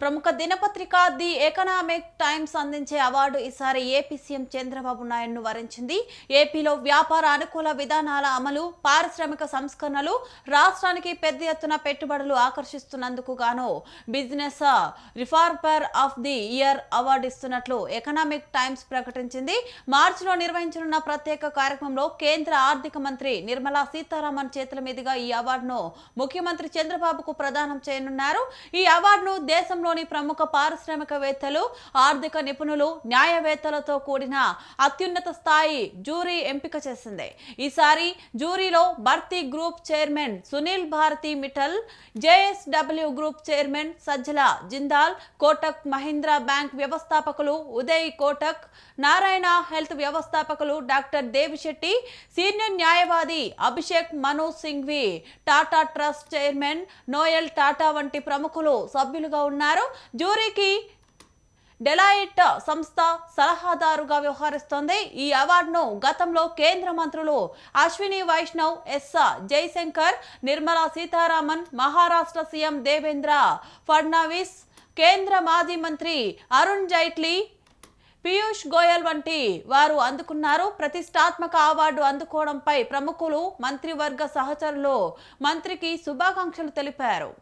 ప్రముఖ దినపత్రిక the economic times అందించే అవార్డు ఈసారి ఏపీ సీఎం చంద్రబాబు నాయుడును వరించింది. ఏపీలో వ్యాపార అనుకూల విధానాల అమలు, పారిశ్రామిక సంస్కరణలు రాష్ట్రానికి పెద్ద ఎత్తున పెట్టుబడులు ఆకర్షిస్తున్నందుకు గాను business reformer of the year award ఇస్తున్నట్లు ఎకనామిక్ టైమ్స్ ప్రకటించింది. మార్చిలో నిర్వహించనున్న ప్రత్యేక కార్యక్రమంలో కేంద్ర ఆర్థిక మంత్రి నిర్మలా సీతారామన్ చేతుల మీదుగా ఈ అవార్డును ముఖ్యమంత్రి చంద్రబాబుకు ప్రదానం చేయనున్నారు. ఈ అవార్డును దేశంలోని ప్రముఖ పారిశ్రామికవేత్తలు, ఆర్థిక నిపుణులు, న్యాయవేత్తలతో కూడిన అత్యున్నత స్థాయి జ్యూరీ ఎంపిక చేసింది. ఈసారి జ్యూరీలో Bharti group chairman Sunil Bharti Mittal, JSW group chairman Sajjan Jindal, Kotak Mahindra bank వ్యవస్థాపకులు ఉదయ్ కోటక్, నారాయణ హెల్త్ వ్యవస్థాపకులు డాక్టర్ దేవిశెట్టి, సీనియర్ న్యాయవాది Abhishek Manu Singhvi, Tata trust chairman Noel Tata వంటి ప్రముఖులు సభ్యులుగా ఉన్నారు. జ్యూరీకి డెలాయిట్ సంస్థ సలహాదారుగా వ్యవహరిస్తోంది. ఈ అవార్డును గతంలో కేంద్ర మంత్రులు అశ్విని వైష్ణవ్, ఎస్ జైశంకర్, నిర్మలా సీతారామన్, మహారాష్ట్ర సీఎం దేవేంద్ర ఫడ్నవీస్, కేంద్ర మాజీ మంత్రి అరుణ్ జైట్లీ, పీయూష్ గోయల్ వంటి వారు అందుకున్నారు. ప్రతిష్టాత్మక అవార్డు అందుకోవడంపై ప్రముఖులు, మంత్రివర్గ సహచరులు మంత్రికి శుభాకాంక్షలు తెలిపారు.